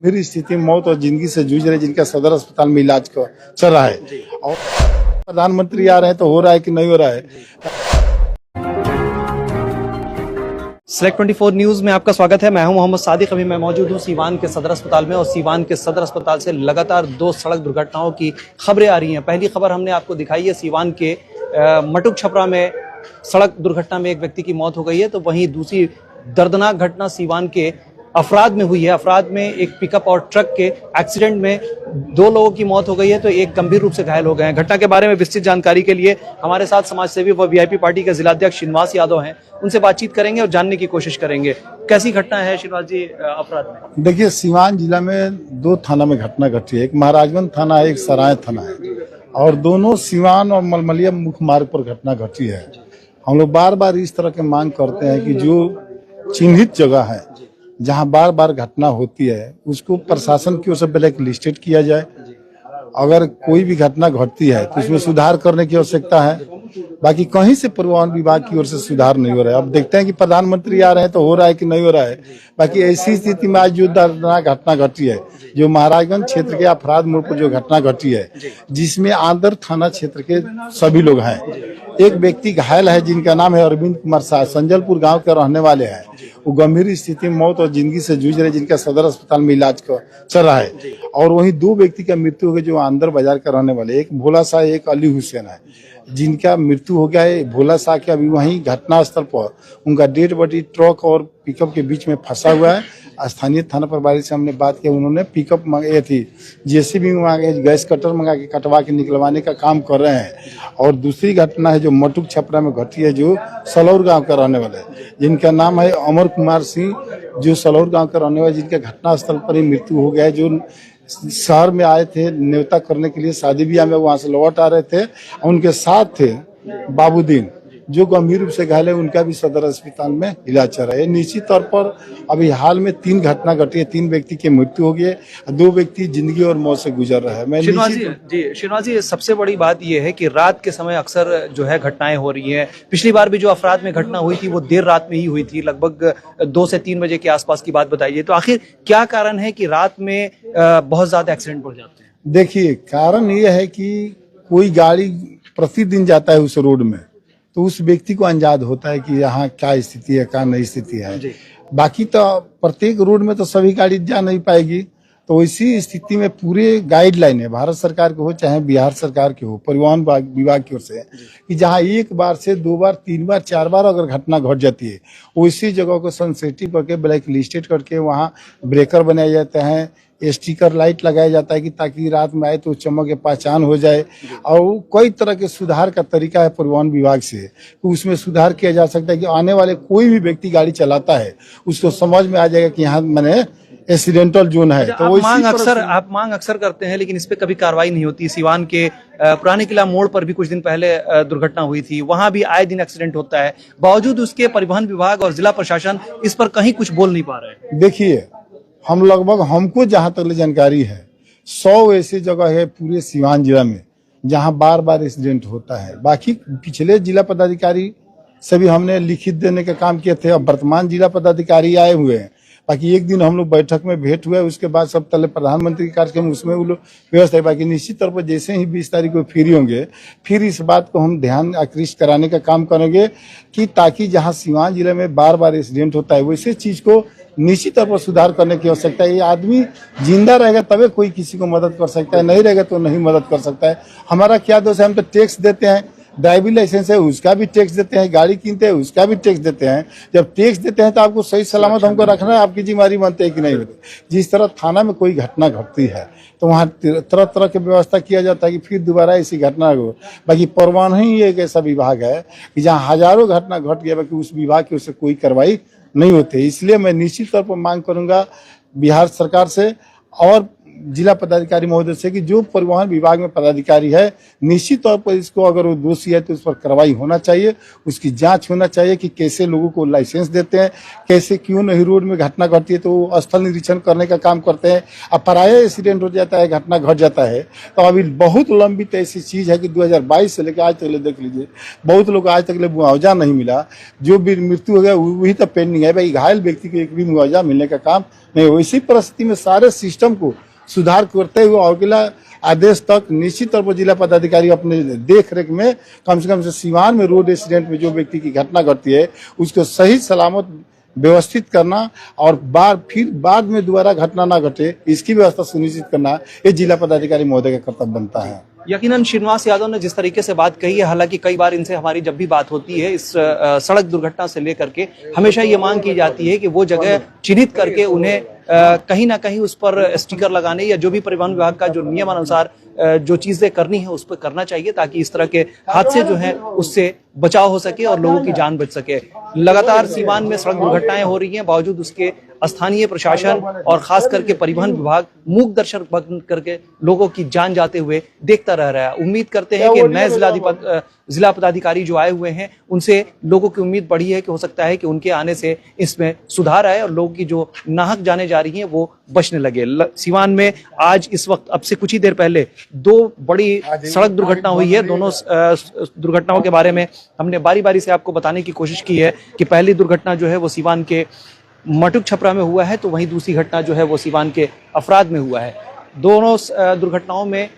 मेरी स्थिति मौत और जिंदगी से जूझ रहे जिनका सदर अस्पताल में इलाज चल रहा है और प्रधानमंत्री आ रहे हैं तो हो रहा है कि नहीं हो रहा है। सेलेक्ट 24 न्यूज में आपका स्वागत है। मैं हूं मोहम्मद सादिक। अभी मैं मौजूद हूं सीवान के सदर अस्पताल में और सीवान के सदर अस्पताल से लगातार दो सड़क दुर्घटनाओं की खबरें आ रही हैं। पहली खबर हमने आपको दिखाई है सीवान के मटुक छपरा में सड़क दुर्घटना में एक व्यक्ति की मौत हो गई है, तो वहीं दूसरी दर्दनाक घटना सीवान के अफराद में हुई है। अफराद में एक पिकअप और ट्रक के एक्सीडेंट में दो लोगों की मौत हो गई है, तो एक गंभीर रूप से घायल हो गए हैं। घटना के बारे में विस्तृत जानकारी के लिए हमारे साथ समाजसेवी व वीआईपी पार्टी के जिलाध्यक्ष श्रीनिवास यादव हैं। उनसे बातचीत करेंगे और जानने की कोशिश करेंगे कैसी घटना है श्रीनिवास जी अफराद में। देखिए, सीवान जिला में दो थाना में घटना घटी है। एक महाराजगंज थाना है, एक सराय थाना है और दोनों सीवान और मलमलिया मुख्य मार्ग पर घटना घटी है। हम लोग बार बार इस तरह की मांग करते हैं कि जो चिन्हित जगह है जहां बार बार घटना होती है उसको प्रशासन की ओर से ब्लैक लिस्टेड किया जाए। अगर कोई भी घटना घटती है तो उसमें सुधार करने की आवश्यकता है। बाकी कहीं से परिवहन विभाग की ओर से सुधार नहीं हो रहा है। अब देखते हैं कि प्रधानमंत्री आ रहे हैं तो हो रहा है कि नहीं हो रहा है। बाकी ऐसी स्थिति में आज जो दर्दनाक घटना घटी है, जो महाराजगंज क्षेत्र के अफराद मोड़ पर जो घटना घटी है, जिसमें आंदर थाना क्षेत्र के सभी लोग हैं। एक व्यक्ति घायल है जिनका नाम है अरविंद कुमार शाह, संजलपुर गांव के रहने वाले हैं। वो गंभीर स्थिति में मौत और जिंदगी से जूझ रहे जिनका सदर अस्पताल में इलाज चल रहा है। और वहीं दो व्यक्ति का मृत्यु हो गया जो आंदर बाजार का रहने वाले, एक भोला शाह एक अली हुसैन है, जिनका मृत्यु हो गया है। भोला शाह के अभी वहीं घटनास्थल पर उनका डेड बॉडी ट्रक और पिकअप के बीच में फंसा हुआ है। स्थानीय थाना प्रभारी से हमने बात की, उन्होंने पिकअप मंगाई थी, जेसीबी मंगा गैस कटर मंगा के कटवा के निकलवाने का काम कर रहे हैं। और दूसरी घटना है जो मटुक छपरा में घटी है, जो सलौर गांव का रहने वाले जिनका नाम है अमर कुमार सिंह, जो सलौर गांव का रहने वाले, जिनका घटनास्थल पर ही मृत्यु हो गया है। जो शहर में आए थे न्योता करने के लिए, शादी ब्याह में वहां से लौट आ रहे थे। उनके साथ थे बाबूदीन जो गंभीर रूप से घायल है, उनका भी सदर अस्पताल में इलाज चल रहा है। निश्चित तौर पर अभी हाल में 3 घटना घटी है, 3 व्यक्ति की मृत्यु हो गई है, 2 व्यक्ति जिंदगी और मौत से गुजर रहा है। मैं श्रीनिवास जी सबसे बड़ी बात यह है कि रात के समय अक्सर जो है घटनाएं हो रही हैं। पिछली बार भी जो अफराद में घटना हुई थी वो देर रात में ही हुई थी, लगभग 2 से 3 बजे के आसपास की बात बताइए। तो आखिर क्या कारण है कि रात में बहुत ज्यादा एक्सीडेंट बढ़ जाते हैं? देखिए, कारण ये है कि कोई गाड़ी प्रतिदिन जाता है उस रोड में, तो उस व्यक्ति को अंदाज होता है कि यहाँ क्या स्थिति है, क्या नहीं स्थिति है। बाकी तो प्रत्येक रोड में तो सभी गाड़ी जा नहीं पाएगी। तो इसी स्थिति में पूरे गाइडलाइन है, भारत सरकार के हो चाहे बिहार सरकार के हो, परिवहन विभाग की ओर से, कि जहाँ 1 बार से 2 बार 3 बार 4 बार अगर घटना घट जाती है, उसी जगह को सेंसिटिव करके ब्लैक लिस्टेड करके वहाँ ब्रेकर बनाए जाते हैं, स्टिकर लाइट लगाया जाता है कि ताकि रात में आए तो चमक के पहचान हो जाए। और कई तरह के सुधार का तरीका है परिवहन विभाग से, तो उसमें सुधार किया जा सकता है कि आने वाले कोई भी व्यक्ति गाड़ी चलाता है उसको समझ में आ जाएगा कि यहाँ मैंने एक्सीडेंटल जोन है। तो आप मांग अक्सर करते हैं लेकिन इस पे कभी कार्रवाई नहीं होती। सीवान के पुराने किला मोड़ पर भी कुछ दिन पहले दुर्घटना हुई थी, वहां भी आए दिन एक्सीडेंट होता है, बावजूद उसके परिवहन विभाग और जिला प्रशासन इस पर कहीं कुछ बोल नहीं पा रहे। देखिए, हम लगभग, हमको जहां तक जानकारी है, 100 ऐसी जगह है पूरे सीवान जिला में जहां बार बार एक्सीडेंट होता है। बाकी पिछले जिला पदाधिकारी से भी हमने लिखित देने का काम किए थे, अब वर्तमान जिला पदाधिकारी आए हुए हैं। बाकी एक दिन हम लोग बैठक में भेंट हुए, उसके बाद सब पहले प्रधानमंत्री कार्यक्रम उसमें वो लोग व्यवस्था है। बाकी निश्चित तौर पर जैसे ही 20 तारीख को फ्री होंगे, फिर इस बात को हम ध्यान आकृष्ट कराने का काम करेंगे कि ताकि जहां सीवान जिले में बार बार एक्सीडेंट होता है वैसे चीज को निश्चित तौर पर सुधार करने की आवश्यकता है। ये आदमी जिंदा रहेगा तभी कोई किसी को मदद कर सकता है, नहीं रहेगा तो नहीं मदद कर सकता है। हमारा क्या दोष है? हम तो टैक्स देते हैं, ड्राइविंग लाइसेंस है उसका भी टैक्स देते हैं, गाड़ी कीनते हैं उसका भी टैक्स देते हैं। जब टैक्स देते हैं तो आपको सही सलामत हमको रखना है, आपकी जिम्मेदारी बनती है कि नहीं होती। जिस तरह थाना में कोई घटना घटती है तो वहाँ तरह तरह की व्यवस्था किया जाता है कि फिर दोबारा ऐसी घटना हो। बाकी परिवहन ही एक ऐसा विभाग है कि जहाँ हजारों घटना घट गया, बाकी उस विभाग की ओर से कोई कार्रवाई नहीं होती। इसलिए मैं निश्चित तौर पर मांग करूंगा बिहार सरकार से और जिला पदाधिकारी महोदय से कि जो परिवहन विभाग में पदाधिकारी है निश्चित तौर पर इसको अगर वो दोषी है तो उस पर कार्रवाई होना चाहिए, उसकी जांच होना चाहिए कि कैसे लोगों को लाइसेंस देते हैं, कैसे क्यों नहीं रोड में घटना घटती है तो वो स्थल निरीक्षण करने का काम करते हैं। अब पराया एक्सीडेंट हो जाता है, घटना घट जाता है तो अभी बहुत लंबित ऐसी चीज है कि 2022 से लेकर आज तक देख लीजिए बहुत लोग आज तक मुआवजा नहीं मिला, जो भी मृत्यु हो गया वही तो पेंडिंग है भाई, घायल व्यक्ति को एक भी मुआवजा मिलने का काम नहीं हो। इसी परिस्थिति में सारे सिस्टम को सुधार करते हुए अगला आदेश तक निश्चित तौर पर जिला पदाधिकारी अपने देख रेख में कम से सीवान में रोड एक्सीडेंट में जो व्यक्ति की घटना घटती है उसको सही सलामत व्यवस्थित करना और फिर बाद में दोबारा घटना ना घटे इसकी व्यवस्था सुनिश्चित करना ये जिला पदाधिकारी महोदय का कर्तव्य बनता है। यकीनन श्रीनिवास यादव ने जिस तरीके से बात कही है, हालांकि कई बार इनसे हमारी जब भी बात होती है इस सड़क दुर्घटना से लेकर के हमेशा ये मांग की जाती है कि वो जगह चिन्हित करके उन्हें कहीं ना कहीं उस पर स्टिकर लगाने या जो भी परिवहन विभाग का जो नियमानुसार जो चीजें करनी है उस पर करना चाहिए ताकि इस तरह के हादसे जो हैं उससे बचाव हो सके और लोगों की जान बच सके। लगातार सीवान में सड़क दुर्घटनाएं हो रही हैं, बावजूद उसके स्थानीय प्रशासन और खास करके परिवहन विभाग मूक दर्शक बन करके लोगों की जान जाते हुए देखता रह रहा है। उम्मीद करते हैं कि नए जिला पदाधिकारी जो आए हुए हैं उनसे लोगों की उम्मीद बढ़ी है कि हो सकता है कि उनके आने से इसमें सुधार आए और लोगों की जो नाहक जाने जा रही हैं वो बचने लगे। सीवान में आज इस वक्त अब से कुछ ही देर पहले दो बड़ी सड़क दुर्घटना हुई है। दोनों दुर्घटनाओं के बारे में हमने बारी बारी से आपको बताने की कोशिश की है कि पहली दुर्घटना जो है वो सीवान के मटुक छपरा में हुआ है तो वहीं दूसरी घटना जो है वो सीवान के अफराद में हुआ है। दोनों दुर्घटनाओं में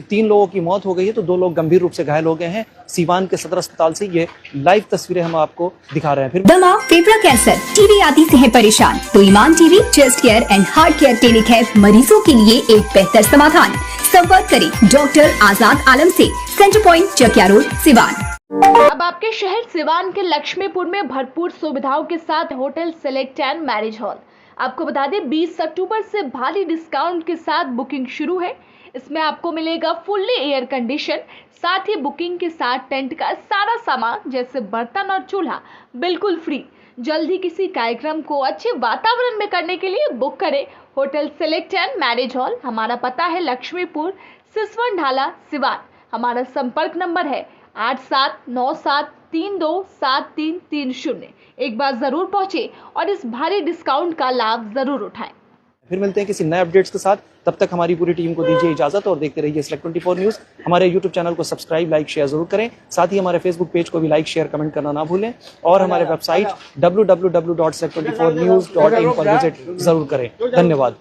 तीन लोगों की मौत हो गई है तो 2 लोग गंभीर रूप से घायल हो गए हैं। सीवान के सदर अस्पताल से ये लाइव तस्वीरें हम आपको दिखा रहे हैं। फिर दमा, फेफड़ा कैंसर, टीबी आदि से है परेशान तो Iman TB chest care and heart care clinic है मरीजों के लिए एक बेहतर समाधान। संपर्क करें डॉक्टर आजाद आलम से, centre point Chakia road, Siwan. अब आपके शहर सिवान के लक्ष्मीपुर में भरपूर सुविधाओं के साथ hotel select and marriage hall. आपको बता दें 20 अक्टूबर से भारी डिस्काउंट के साथ बुकिंग शुरू है। इसमें आपको मिलेगा फुल्ली एयर कंडीशन, साथ ही बुकिंग के साथ टेंट का सारा सामान जैसे बर्तन और चूल्हा बिल्कुल फ्री। जल्द ही किसी कार्यक्रम को अच्छे वातावरण में करने के लिए बुक करें hotel select and marriage hall. हमारा पता है लक्ष्मीपुर, सिसवन ढाला, सिवान। हमारा संपर्क नंबर है 8797327330। एक बार जरूर पहुंचे और इस भारी डिस्काउंट का लाभ जरूर उठाएं। फिर मिलते हैं किसी नए अपडेट्स के साथ, तब तक हमारी पूरी टीम को दीजिए इजाजत और देखते रहिए Select24 न्यूज़। हमारे YouTube चैनल को सब्सक्राइब, लाइक, शेयर जरूर करें। साथ ही हमारे Facebook पेज को भी लाइक, शेयर, कमेंट करना ना भूलें और हमारे वेबसाइट www.select24news.in पर विजिट जरूर करें। धन्यवाद।